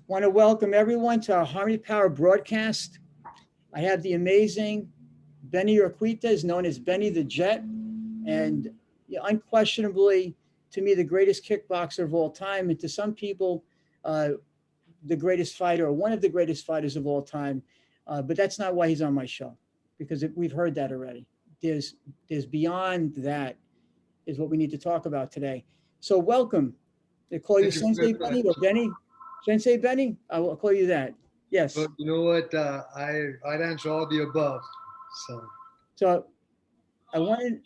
Want to welcome everyone to our Harmony Power broadcast. I have the amazing Benny Urquidez, known as Benny the Jet, and unquestionably, to me, the greatest kickboxer of all time, and to some people, the greatest fighter, or one of the greatest fighters of all time. But that's not why he's on my show, because we've heard that already. There's beyond that is what we need to talk about today. So welcome. They call you Thank you Sensei very Benny or much. Benny? Sensei Benny? I will call you that. Yes. But you know what? I'd answer all the above. So So I want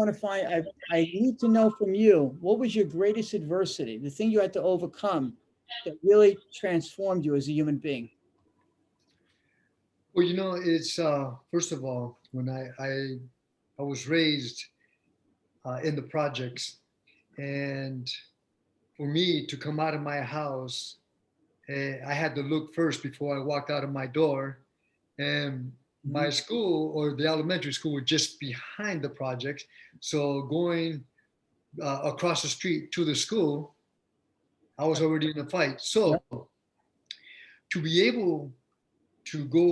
to find, I need to know from you, what was your greatest adversity, the thing you had to overcome that really transformed you as a human being? well, it's first of all when I was raised in the projects, and for me to come out of my house, I had to look first before I walked out of my door, and my Mhm. school or the elementary school was just behind the projects. So going across the street to the school, I was already in a fight. Yeah. So to be able to go,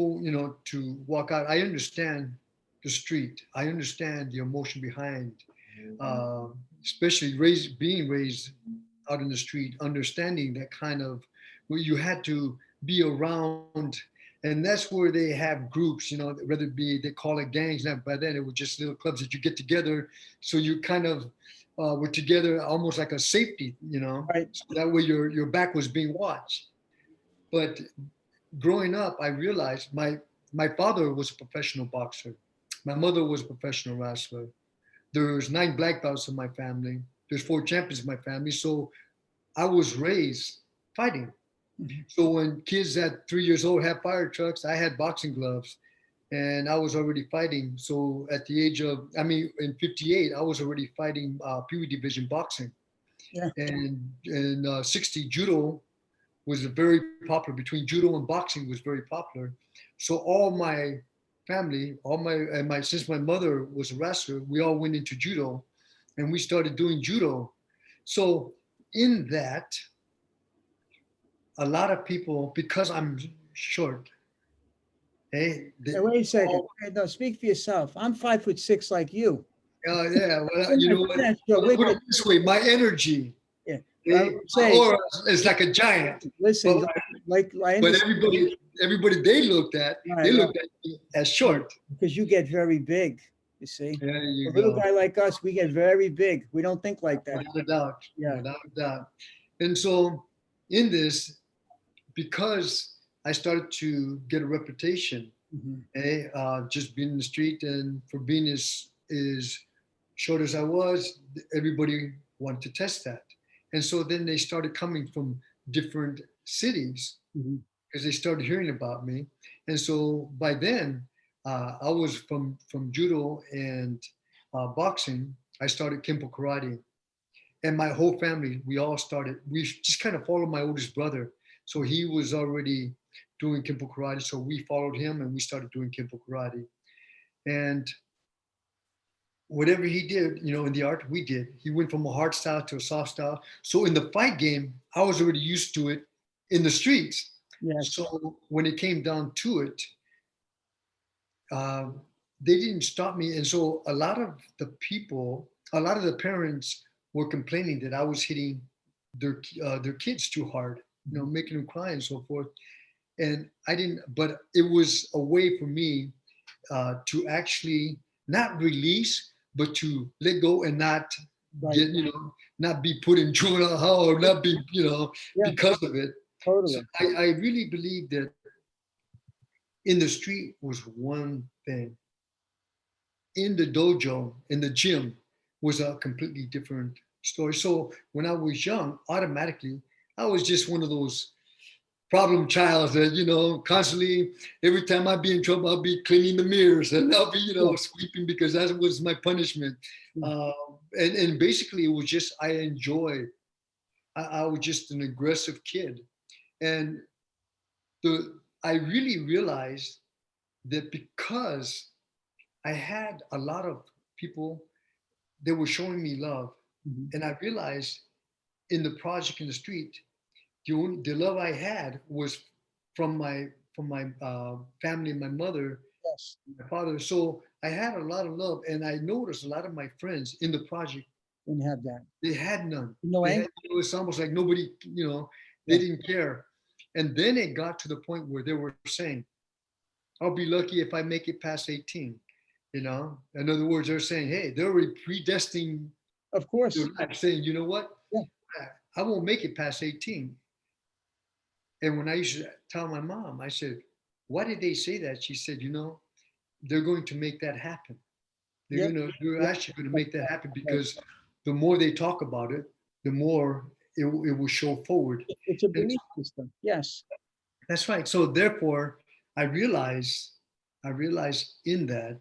to walk out, I understand the street. I understand the emotion behind, uh, especially being raised out in the street, understanding that kind of where you had to be around. And that's where they have groups, whether it be, they call it gangs now, by then it was just little clubs that you get together. So you kind of were together almost like a safety, Right. so that way your back was being watched. But growing up, I realized my father was a professional boxer. My mother was a professional wrestler. There's 9 black belts in my family. There's 4 champions in my family. So I was raised fighting. Mhm. So when kids at 3 years old had fire trucks, I had boxing gloves, and I was already fighting. So at the age of, in '58, I was already fighting Pee Division boxing, Yeah. and in '60 judo was very popular. Between judo and boxing was very popular. So all my family, since my mother was a wrestler, we all went into judo, and we started doing judo. So in that, a lot of people, because I'm short, Hey, they wait a second. all, Hey, no, speak for yourself. I'm 5'6" like you. yeah, well, We're you not, know what? we're not sure. Well, We're put not, it this way: my energy, yeah. I eh, would my say, aura is like a giant. listen, But like I but understand. everybody they Right. looked at me as short. Because you get very big, you see. There A you little go. guy like us, we get very big. We don't think like that. Without a doubt, Yeah. without a doubt. And so in this, because I started to get a reputation, Mhm. just being in the street, and for being as short as I was, everybody wanted to test that. And so then they started coming from different cities Mhm. because they started hearing about me. And so by then, I was from judo and boxing. I started Kempo karate, and my whole family, we all started. We just kind of followed my oldest brother, so he was already doing Kempo karate, so we followed him and we started doing Kempo karate. And whatever he did, in the art, we did. He went from a hard style to a soft style. So in the fight game, I was already used to it in the streets. Yes. So when it came down to it, um, they didn't stop me. And so a lot of the parents were complaining that I was hitting their kids too hard, Mhm. making them cry and so forth. And I didn't, but it was a way for me to actually not release, but to let go and not Right. get, not be put in juvenile hall or not be, Yeah, because of it. So totally. I really believe that in the street was one thing. In the dojo, in the gym, was a completely different story. So when I was young, automatically, I was just one of those problem child that constantly every time I'd be in trouble I'll be cleaning the mirrors and I'll be Yeah. sweeping because that was my punishment. Yeah. uh, and basically it was just I enjoyed. I was just an aggressive kid, and the I really realized that because I had a lot of people that were showing me love, Mhm. and I realized in the project in the street the love I had was from my family, my mother, Yes. my father. So I had a lot of love, and I noticed a lot of my friends in the project, Didn't have that. they had none. No They anger. had, it was almost like nobody, they Yeah. didn't care. And then it got to the point where they were saying, I'll be lucky if I make it past 18. In other words, they're saying, hey, they're already predestined Of their course. life, saying, you know what? Yeah. I won't make it past 18. And when I used to tell my mom, I said, why did they say that? She said, they're going to make that happen. Yeah. They're Yeah. actually going to make that happen because the more they talk about it, the more it will show forward. It's a And belief system. Yes. that's right. So therefore, I realized, in that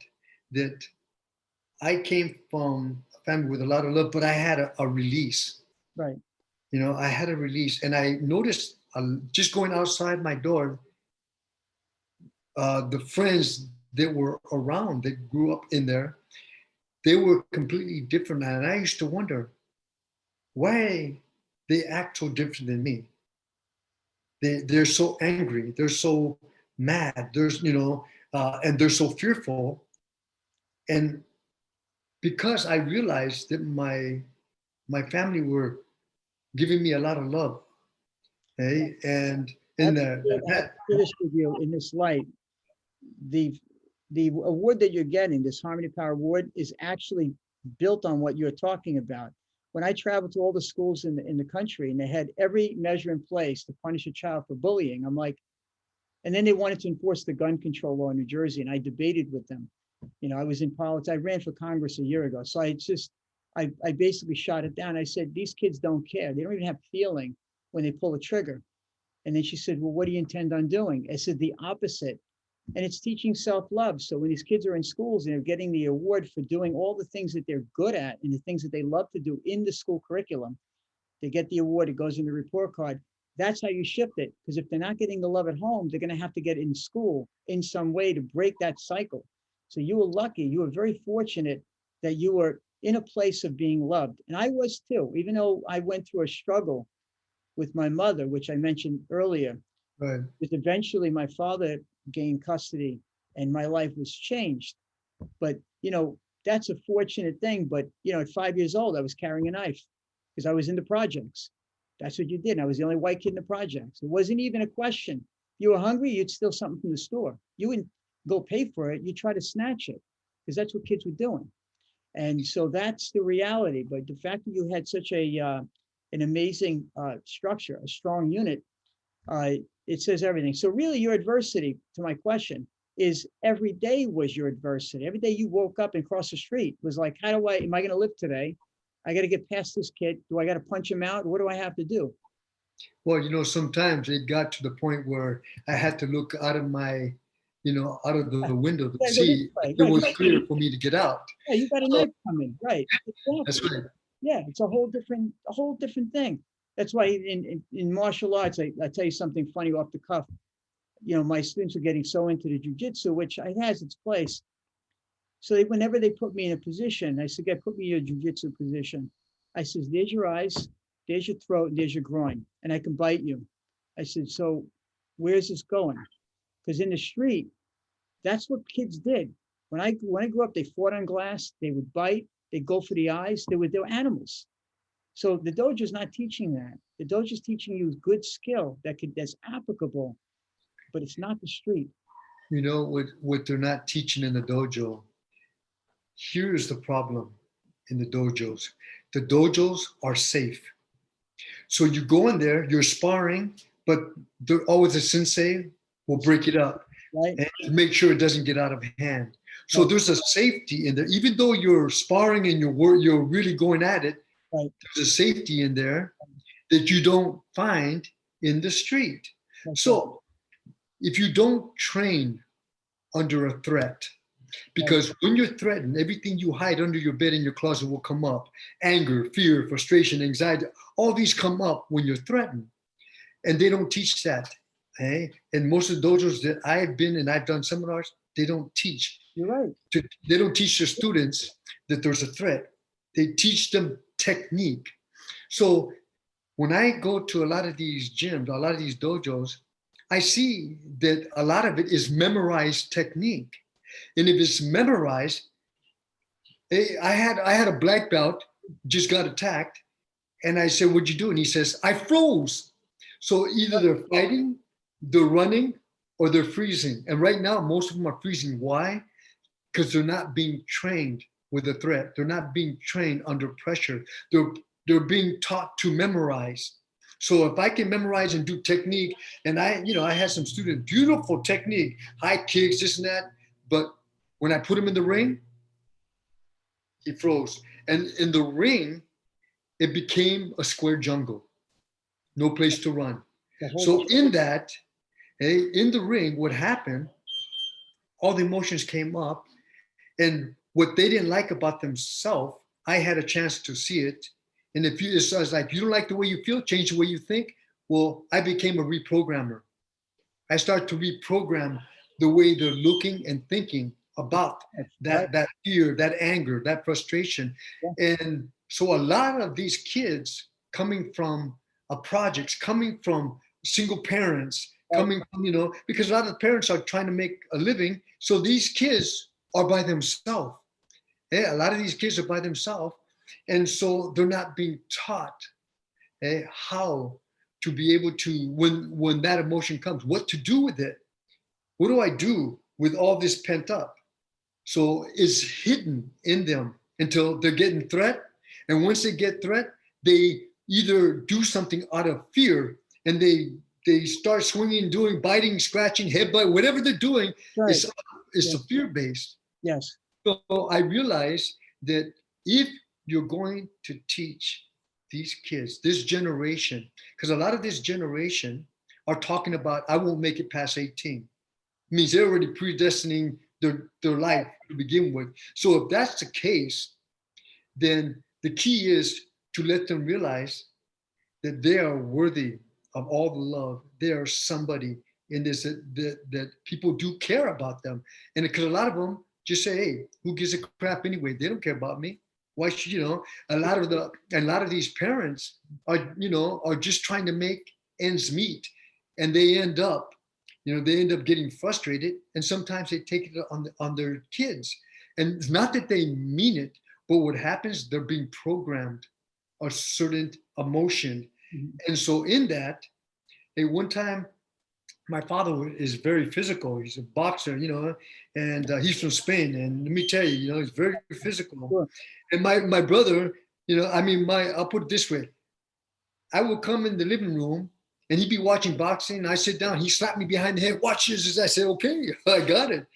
I came from a family with a lot of love, but I had a release. Right. I had a release, and I noticed just going outside my door, the friends that were around that grew up in there, they were completely different. And I used to wonder why they act so different than me. They're so angry, they're so mad, and they're so fearful. And because I realized that my family were giving me a lot of love, hey, and I in have to the I have to share this with you in this light. The the award that you're getting, this Harmony Power Award, is actually built on what you're talking about. When I traveled to all the schools in the country and they had every measure in place to punish a child for bullying, I'm like, and then they wanted to enforce the gun control law in New Jersey, and I debated with them. I was in politics. I ran for Congress a year ago, so I basically shot it down. I said, these kids don't care. They don't even have feeling when they pull a trigger. And then she said, well, what do you intend on doing? I said, the opposite. And it's teaching self-love. So when these kids are in schools and they're getting the award for doing all the things that they're good at and the things that they love to do in the school curriculum, they get the award, it goes in the report card. That's how you shift it. Because if they're not getting the love at home, they're going to have to get it in school in some way to break that cycle. So you were lucky. You were very fortunate that you were in a place of being loved. And I was too, even though I went through a struggle with my mother, which I mentioned earlier, right. because eventually my father gained custody and my life was changed. But, that's a fortunate thing. But, at 5 years old, I was carrying a knife because I was in the projects. That's what you did. And I was the only white kid in the projects. It wasn't even a question. You were hungry, you'd steal something from the store. You wouldn't go pay for it. You try to snatch it because that's what kids were doing. And so that's the reality. But the fact that you had such an amazing structure, a strong unit, uh, it says everything. So really your adversity, to my question, is every day was your adversity. Every day you woke up and crossed the street was like, am I going to live today? I got to get past this kid. Do I got to punch him out? What do I have to do? Well, sometimes it got to the point where I had to look out of out of the window to Yeah, go this see if way. it Right. was clear for me to get out. Yeah, you got a So knife coming. Right. that's Exactly. right. Yeah, it's a whole different thing. That's why in martial arts, I tell you something funny off the cuff. My students are getting so into the jujitsu, which it has its place. So whenever they put me in a position, I said, put me in a jujitsu position. I says, there's your eyes, there's your throat, and there's your groin, and I can bite you. I said, so where's this going? Because in the street, that's what kids did. When I grew up, they fought on glass, they would bite, they'd go for the eyes, they were animals. So the dojo's not teaching that. The dojo's teaching you good skill that's applicable, but it's not the street. What they're not teaching in the dojo. Here's the problem in the dojos. The dojos are safe. So you go in there, you're sparring, but always a sensei will break it up Right? and make sure it doesn't get out of hand. So Right. there's a safety in there. Even though you're sparring and you're really going at it, Right. there's a safety in there that you don't find in the street. That's So if you don't train under a threat, because when you're threatened, everything you hide under your bed in your closet will come up. Anger, fear, frustration, anxiety, all these come up when you're threatened. And they don't teach that. Okay? And most of the dojos that I've been and I've done seminars, they don't teach. You're right. They don't teach their students that there's a threat. They teach them technique. So when I go to a lot of these gyms, a lot of these dojos, I see that a lot of it is memorized technique. And if it's memorized, I had a black belt, just got attacked. And I said, "What'd you do?" And he says, "I froze." So either they're fighting, they're running, or they're freezing. And right now, most of them are freezing. Why? Because they're not being trained with a threat. They're not being trained under pressure. They're being taught to memorize. So if I can memorize and do technique, and I had some students, beautiful technique, high kicks, this and that. But when I put him in the ring, he froze. And in the ring, it became a square jungle, no place to run. So in that, in the ring, what happened, all the emotions came up, and what they didn't like about themselves, I had a chance to see it. And if you, so I was like, you don't like the way you feel, change the way you think. Well, I became a reprogrammer. I started to reprogram the way they're looking and thinking about that fear, that anger, that frustration. And so a lot of these kids coming from projects, coming from single parents, coming from, because a lot of parents are trying to make a living. So these kids are by themselves. Yeah, a lot of these kids are by themselves. And so they're not being taught how to be able to, when that emotion comes, what to do with it. What do I do with all this pent up? So it's hidden in them until they're getting threat. And once they get threat, they either do something out of fear, and they start swinging, doing, biting, scratching, headbutt, whatever they're doing is a fear-based. Yes. So I realized that if you're going to teach these kids, this generation, because a lot of this generation are talking about, I won't make it past 18. It means they're already predestining their life to begin with. So if that's the case, then the key is to let them realize that they are worthy of all the love. They are somebody in this, that people do care about them. And because a lot of them just say, hey, who gives a crap anyway? They don't care about me. Why should, a lot of these parents are just trying to make ends meet, and they end up getting frustrated, and sometimes they take it on their kids. And it's not that they mean it, but what happens, they're being programmed a certain emotion. Mm-hmm. And so in that, one time, my father is very physical. He's a boxer, and he's from Spain. And let me tell you, he's very physical. Sure. And my brother, I'll put it this way. I would come in the living room, and he'd be watching boxing, and I sit down. He slapped me behind the head. Watch this. I said, okay, I got it.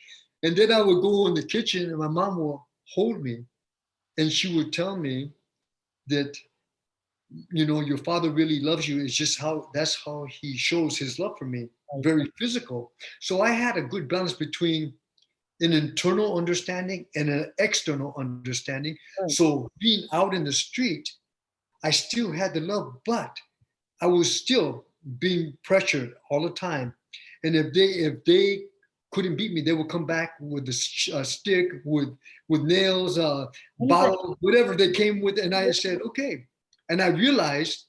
And then I would go in the kitchen, and my mom will hold me, and she would tell me that, your father really loves you. It's just that's how he shows his love for me. Very physical. So I had a good balance between an internal understanding and an external understanding. Right. So being out in the street, I still had the love, but I was still being pressured all the time. And if they couldn't beat me, they would come back with a stick, with nails, bottle, whatever they came with. And I said, okay. And I realized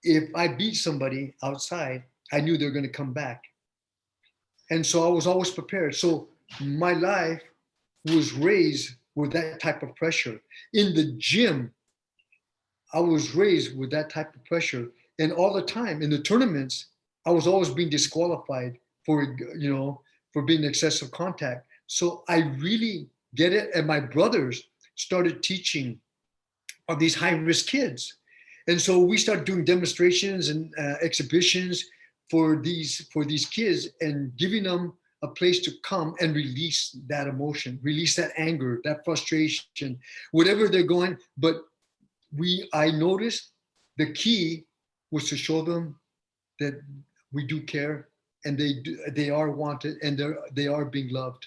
if I beat somebody outside, I knew they were going to come back. And so I was always prepared. So my life was raised with that type of pressure. In the gym, I was raised with that type of pressure. And all the time in the tournaments, I was always being disqualified for being excessive contact. So I really get it. And my brothers started teaching of these high-risk kids. And so we started doing demonstrations and exhibitions for these kids, and giving them a place to come and release that emotion, release that anger, that frustration, whatever they're going. But I noticed the key was to show them that we do care, and they are wanted, and they are being loved.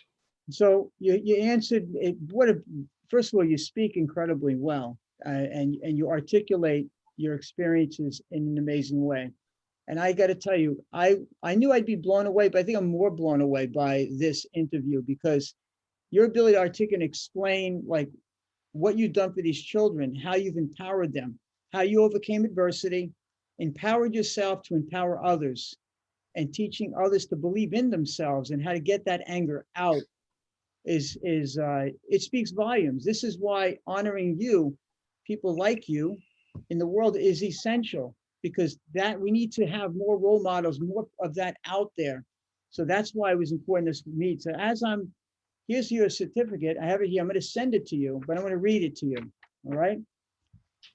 So you answered it. First of all, you speak incredibly well, and you articulate your experiences in an amazing way. And I got to tell you, I knew I'd be blown away, but I think I'm more blown away by this interview, because your ability to articulate and explain like what you've done for these children, how you've empowered them. how you overcame adversity, empowered yourself to empower others, and teaching others to believe in themselves and how to get that anger out is it speaks volumes. This is why honoring you, people like you in the world is essential, because that we need to have more role models, more of that out there. So that's why it was important this meet. So here's your certificate. I have it here. I'm going to send it to you, but I'm going to read it to you. All right.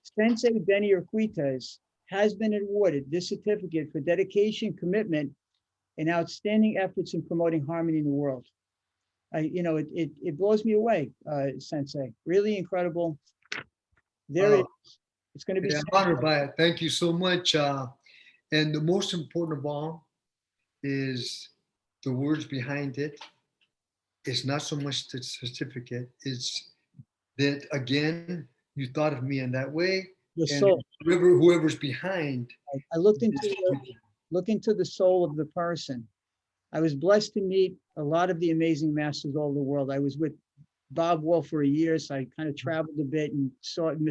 Sensei Benny Urquidez has been awarded this certificate for dedication, commitment, and outstanding efforts in promoting harmony in the world. It blows me away, Sensei. Really incredible. There it is. It's going to be. I'm honored by it. Thank you so much. And the most important of all is the words behind it. It's not so much the certificate. It's that, again, you thought of me in that way. Your And soul. whoever's behind. I looked into the soul of the person. I was blessed to meet a lot of the amazing masters all over the world. I was with Bob Wolf for a year, so I kind of traveled a bit and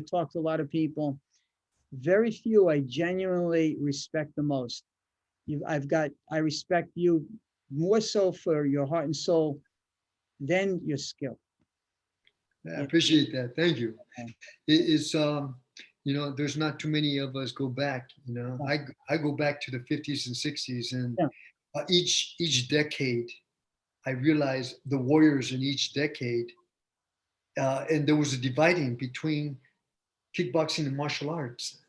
talked to a lot of people. Very few I genuinely respect the most. I respect you more so for your heart and soul than your skill. I appreciate that. Thank you. It's there's not too many of us go back. I go back to the 50s and 60s, and each decade, I realized the warriors in each decade, and there was a dividing between kickboxing and martial arts.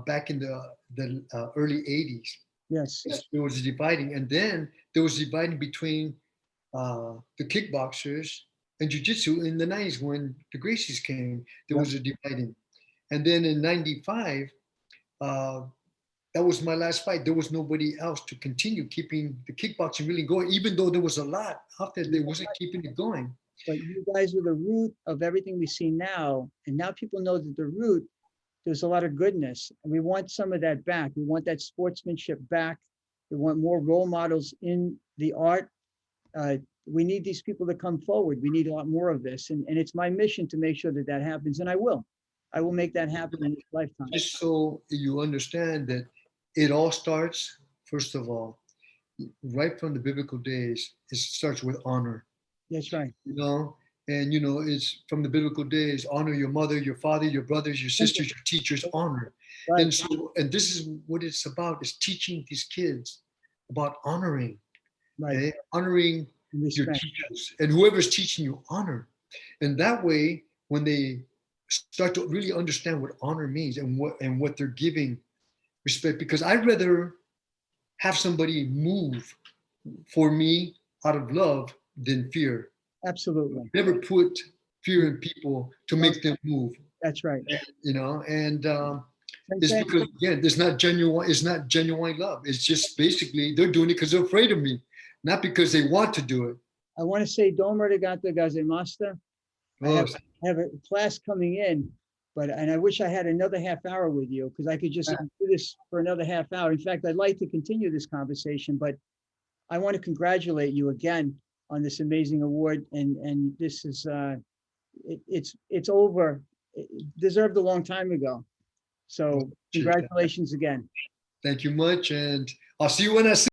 Back in the early 80s. Yes. There was a dividing, and then there was dividing between the kickboxers and jiu-jitsu in the 90s when the Gracies came. There was a dividing, and then in '95, that was my last fight. There was nobody else to continue keeping the kickboxing really going, even though there was a lot out there. They wasn't keeping it going. But you guys were the root of everything we see now, and now people know that the root. There's a lot of goodness, and we want some of that back. We want that sportsmanship back. We want more role models in the art. We need these people to come forward. We need a lot more of this, and it's my mission to make sure that that happens, and I will make that happen in this lifetime. Just so you understand that it all starts, first of all, right from the biblical days. It starts with honor. That's right. And it's from the biblical days: honor your mother, your father, your brothers, your sisters, your teachers. Honor. Right. And this is what it's about: is teaching these kids about honoring, right? Okay? Honoring your teachers and whoever's teaching you. Honor, and that way, when they start to really understand what honor means and what they're giving respect, because I'd rather have somebody move for me out of love than fear. Absolutely. Never put fear in people to make them move. That's right. And it's because, again, it's not genuine love. It's just basically they're doing it because they're afraid of me, not because they want to do it. I want to say domo arigato gozaimasu. I have a class coming in, and I wish I had another half hour with you, because I could just do this for another half hour. In fact, I'd like to continue this conversation, but I want to congratulate you again on this amazing award, and this is it's over. It deserved a long time ago. So congratulations again. Thank you much, and I'll see you when I see